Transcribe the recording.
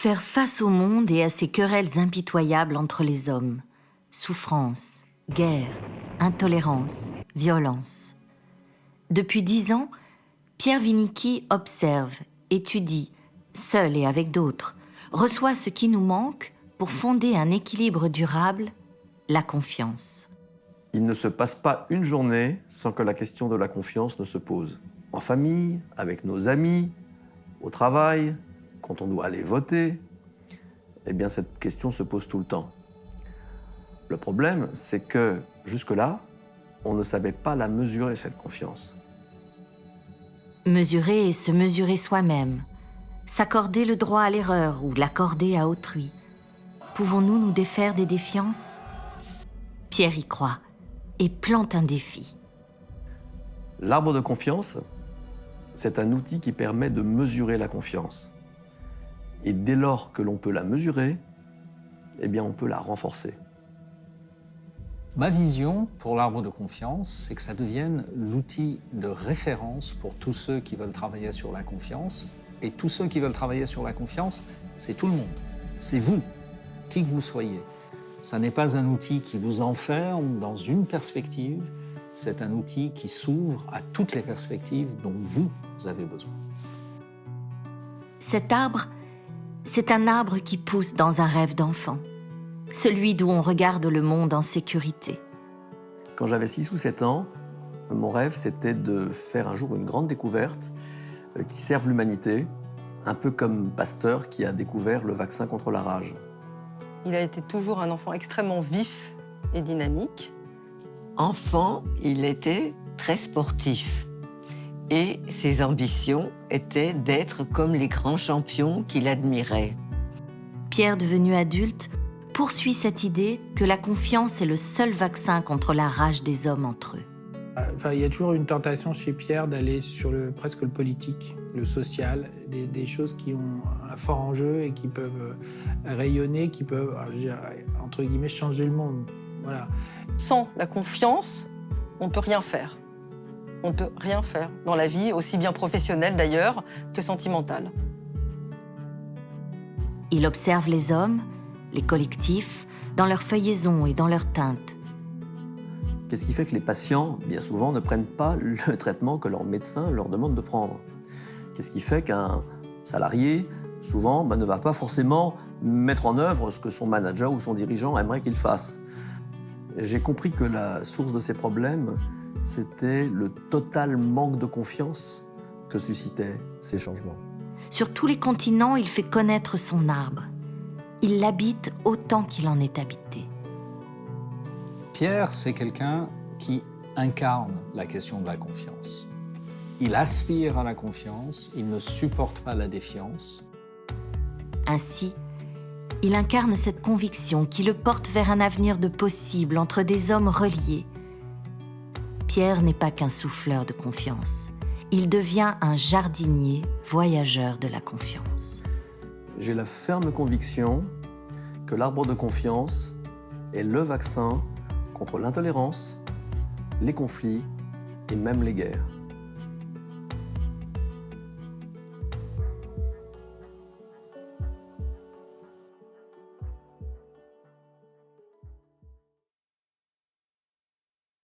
Faire face au monde et à ses querelles impitoyables entre les hommes. Souffrance, guerre, intolérance, violence. Depuis 10 ans, Pierre Vinicky observe, étudie, seul et avec d'autres, reçoit ce qui nous manque pour fonder un équilibre durable, la confiance. Il ne se passe pas une journée sans que la question de la confiance ne se pose. En famille, avec nos amis, au travail, quand on doit aller voter, eh bien cette question se pose tout le temps. Le problème, c'est que jusque-là, on ne savait pas la mesurer, cette confiance. Mesurer et se mesurer soi-même. S'accorder le droit à l'erreur ou l'accorder à autrui. Pouvons-nous nous défaire des défiances? Pierre y croit et plante un défi. L'arbre de confiance, c'est un outil qui permet de mesurer la confiance. Et dès lors que l'on peut la mesurer, eh bien on peut la renforcer. Ma vision pour l'arbre de confiance, c'est que ça devienne l'outil de référence pour tous ceux qui veulent travailler sur la confiance. Et tous ceux qui veulent travailler sur la confiance, c'est tout le monde. C'est vous, qui que vous soyez. Ça n'est pas un outil qui vous enferme dans une perspective, c'est un outil qui s'ouvre à toutes les perspectives dont vous avez besoin. Cet arbre, c'est un arbre qui pousse dans un rêve d'enfant. Celui d'où on regarde le monde en sécurité. Quand j'avais 6 ou 7 ans, mon rêve, c'était de faire un jour une grande découverte qui serve l'humanité, un peu comme Pasteur qui a découvert le vaccin contre la rage. Il a été toujours un enfant extrêmement vif et dynamique. Enfant, il était très sportif. Et ses ambitions étaient d'être comme les grands champions qu'il admirait. Pierre, devenu adulte, poursuit cette idée que la confiance est le seul vaccin contre la rage des hommes entre eux. Enfin, il y a toujours une tentation chez Pierre d'aller sur presque le politique, le social, des choses qui ont un fort enjeu et qui peuvent rayonner, qui peuvent, entre guillemets, changer le monde. Voilà. Sans la confiance, on ne peut rien faire. On ne peut rien faire dans la vie, aussi bien professionnelle d'ailleurs que sentimentale. Il observe les hommes, les collectifs, dans leur feuillaison et dans leur teinte. Qu'est-ce qui fait que les patients, bien souvent, ne prennent pas le traitement que leur médecin leur demande de prendre? Qu'est-ce qui fait qu'un salarié, souvent, ne va pas forcément mettre en œuvre ce que son manager ou son dirigeant aimerait qu'il fasse? J'ai compris que la source de ces problèmes, c'était le total manque de confiance que suscitaient ces changements. Sur tous les continents, il fait connaître son arbre. Il l'habite autant qu'il en est habité. Pierre, c'est quelqu'un qui incarne la question de la confiance. Il aspire à la confiance, il ne supporte pas la défiance. Ainsi, il incarne cette conviction qui le porte vers un avenir de possible entre des hommes reliés. Pierre n'est pas qu'un souffleur de confiance. Il devient un jardinier voyageur de la confiance. J'ai la ferme conviction que l'arbre de confiance est le vaccin contre l'intolérance, les conflits et même les guerres.